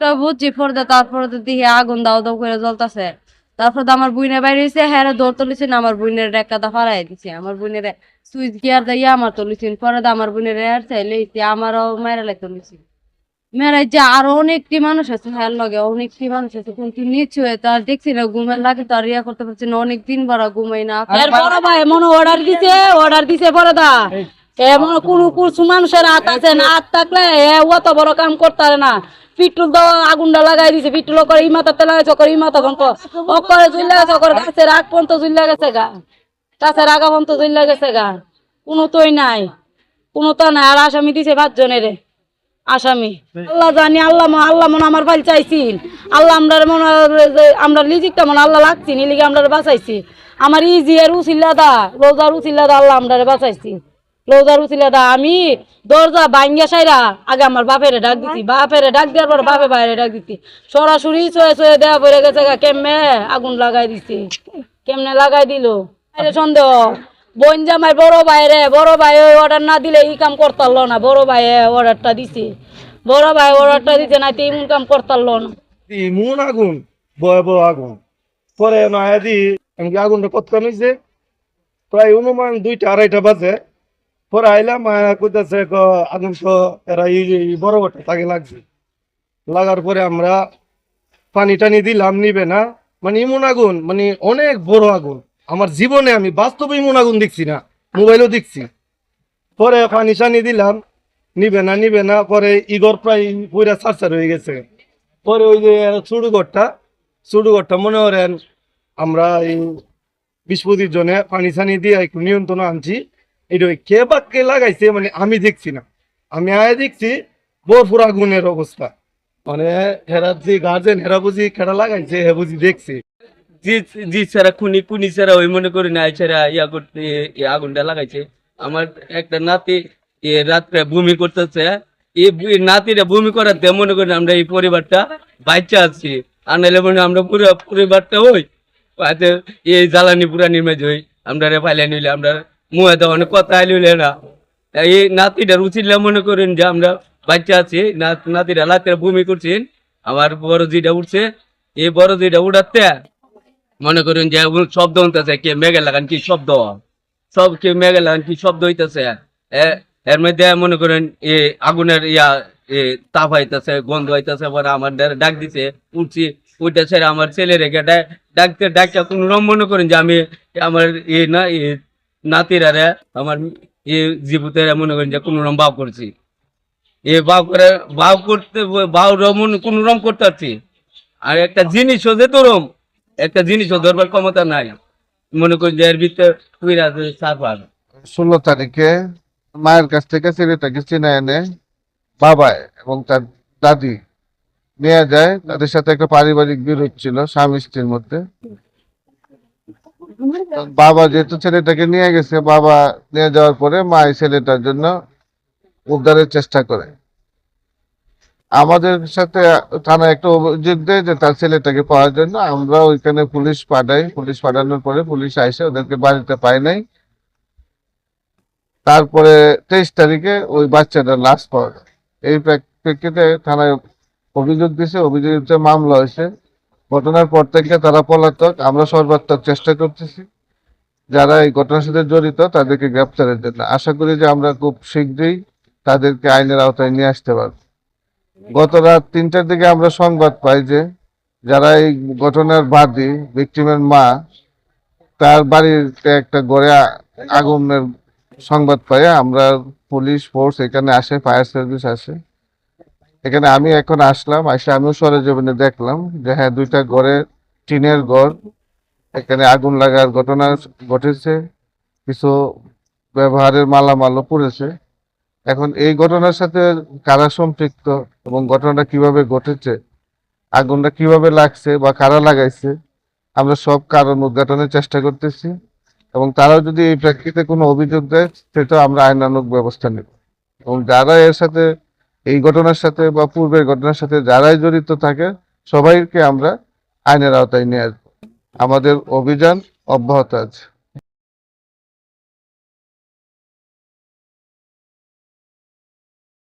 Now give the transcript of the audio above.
তো বুঝছি পরে তারপরে তো দেখি আগুন দাও দাও করে জ্বলতেছে। তারপর তো আমার বুইনে বাইরে হয়েছে, হ্যাঁ দৌড় তুলিছি না, আমার বুইনের একটা ফালাই দিছে, আমার বুইনের সুইচ গিয়ার দিয়ে আমার তুলিছি, পরে তো আমার বুইনের আর চাইলে আমারও মেরে তুলিছি। মেয়েরা যে আরো অনেকটি মানুষ আছে, হ্যাঁ লগে অনেকটি মানুষ আছে, কিন্তু নিচু হয়ে তো আর দেখছি না, ঘুমের লাগে তো আর ইয়া করতে পারছি না, অনেক দিন বড় ঘুমাই না। এর বড় ভাই মনে অর্ডার দিছে বড় দা এমন কোন মানুষের হাত আছে না, হাত থাকলে অত বড় কাম করতে পারে না। পেট্রোল তো আগুনটা লাগাই দিছে, পেট্রোল করে ইমাতাতে লাগাইছে, করে ইমাতা বন্ধ করে জুইলা গেছে, করে গাছের আগ পর্যন্ত জুইলা গেছে গা, গাছের আগা পর্যন্ত জুইলা গেছে গা। কোনো তোই নাই, কোনো তো নাই। আর আসামি দিছে 5 জনের আসামি। আল্লাহ জানি, আল্লাহ মনে আমার ভাই চাইছিল, আল্লাহ আমরা লিজিকটা মনে আল্লাহ লাগছি নিলিগে আমরা বাঁচাইছি। আমার ইজি আর উচিল্লাদা রোজার উচিল্লাদা আল্লাহ আমরা বাঁচাইছি, রোজার উচিল্লাদা। আমি দরজা ভাঙ্গিয়া সাইরা আগে আমার বাপেরে ডাক দিছি, বাপেরে ডাক দেওয়ার পর বাপে বাইরে ডাক দিছি, সরাসরি চয়ে দেওয়া পড়ে গেছে গা। কেমনে আগুন লাগাই দিছি, কেমনে লাগাই দিল সন্দেহ। বোন জামাই বড় ভাই অর্ডার না দিলে এই কাম করতারলো না, বড় ভাই অর্ডারটা দিছে, বড় ভাই অর্ডারটা দিছে না, এমন কাম করতারলো না। এমন আগুন, ভয়াবহ আগুন। পরে নয়া দি এমনি আগুনটা কতক্ষণ হয়েছে, প্রায় অনুমান 2টা 2:30 বাজে। পরে আইলাম, মায়া কইতেছে আগুন এরা এই বড় ঘরটা তাকে লাগছে। লাগার পরে আমরা পানি টানি দিলাম, নিবে না। মানে এমন আগুন, মানে অনেক বড় আগুন। আমার জীবনে আমি বাস্তবে এমন আগুন দেখছি না, মোবাইলও দেখছি। পরে পানি টানি দিলাম, নিবে না। পরে ইগর প্রায় পুরা ছাড়ছাড় হয়ে গেছে। পরে ওই যে চুড়ুঘরটা মনে করেন আমরা এই 20-25 জনে পানি ছানি দিয়ে একটু নিয়ন্ত্রণ আনছি। এটা কে বা কে লাগাইছে মানে আমি দেখছি না, আমি আয় দেখছি ভরপুর আগুনের অবস্থা। মানে হেরা যে গার্জেন হেরা বুঝি খেলা লাগাইছে, হে বুঝি দেখছে। জি ছাড়া কুনি ছাড়া ওই মনে করি না ছাড়া ইয়া করতে আগুনটা লাগাইছে। আমার একটা নাতি রাত্রে বমি করতেছে, এই নাতিরা বমি করাতে মনে করি আমরা এই পরিবারটা বাচ্চা আছি, আর নাহলে মনে আমরা পুরো পরিবারটা হই হয়তো এই জ্বালানি পুরানির মাঝে হই। আমরা ফাইলে নিলে আমরা মুহে তো অনেক কথা আইলে না, এই নাতিটা রুচিলে মনে করেন যে আমরা বাচ্চা আছি। নাতিরা রাত্রে বমি করছেন, আমার বড় যেটা উঠছে, এই বড় যেটা উঠাতে মনে করেন যে শব্দ হইতেছে, কে মেঘে লাগান কি শব্দ, সব কে মেঘে লাগান কি শব্দ হইতেছে। এর মধ্যে মনে করেন আগুনের তাপ হইতেছে, গন্ধ হইতেছে। পরে আমার ডাক দিছে, উঠছি, উঠে ছেড়ে আমার ছেলে রেখে ডাকতে কোন রকম মনে করেন যে আমি আমার নাতিরা আমার জীবুতের মনে করেন যে কোন রকম ভাব করছি, ভাব করতে কোন রকম করতে পারছি। আর একটা জিনিসও যে তোরম একটা জিনিসও ধরবার ক্ষমতা নাই, মনে করি যে এর ভিতরে 16 তারিখে মায়ের কাছ থেকে ছেলেটাকে চিনে এনে বাবা এবং তার দাদি নিয়ে যায়। তাদের সাথে একটা পারিবারিক বিরোধ ছিল স্বামী স্ত্রীর মধ্যে। বাবা যেহেতু ছেলেটাকে নিয়ে গেছে, বাবা নিয়ে যাওয়ার পরে মা এই ছেলেটার জন্য উদ্ধারের চেষ্টা করে। আমাদের সাথে থানায় একটা অভিযোগ দেয় যে তার ছেলেটাকে পাওয়ার জন্য। আমরা ওইখানে পুলিশ পাঠাই, পুলিশ পাঠানোর পরে পুলিশ আইসে ওদেরকে বাড়িতে পায় নাই। তারপরে 23 তারিখে ওই বাচ্চাটার লাশ পাওয়া যায়। এই প্রেক্ষিতে থানায় অভিযোগ দিছে, অভিযোগের মামলা হয়েছে। ঘটনার পর থেকে তারা পলাতক। আমরা সর্বাত্মক চেষ্টা করতেছি যারা এই ঘটনার সাথে জড়িত তাদেরকে গ্রেপ্তারের জন্য। আশা করি যে আমরা খুব শীঘ্রই তাদেরকে আইনের আওতায় নিয়ে আসতে পারবো। গত রাত 3টার দিকে আমরা সংবাদ পাই যে যারা এই ঘটনার বাদী, ভিকটিমের মা, তার বাড়িতে একটা ঘরে আগুনের সংবাদ পাই। আমরা পুলিশ ফোর্স এখানে আসে, ফায়ার সার্ভিস আসে। এখানে আমি এখন আসলাম, আমিও সরেজমিনে দেখলাম যে হ্যাঁ 2টা ঘরে, টিনের ঘর, এখানে আগুন লাগার ঘটনা ঘটেছে, কিছু ব্যবহারের মালামালও পড়েছে। এখন এই ঘটনার সাথে কারা সম্পৃক্ত এবং ঘটনাটা কিভাবে ঘটেছে, আগুনটা কিভাবে লাগছে বা কারা লাগাইছে, আমরা সব কারণ উদ্ঘাটনের চেষ্টা করতেছি। এবং তারাও যদি এই প্রেক্ষিতে কোনো অভিযোগ দেয় সেটা আমরা আইনানুগ ব্যবস্থা নেব। এবং যারা এর সাথে, এই ঘটনার সাথে বা পূর্বের ঘটনার সাথে যারাই জড়িত থাকে সবাইকে আমরা আইনের আওতায় নিয়ে আসবো। আমাদের অভিযান অব্যাহত আছে।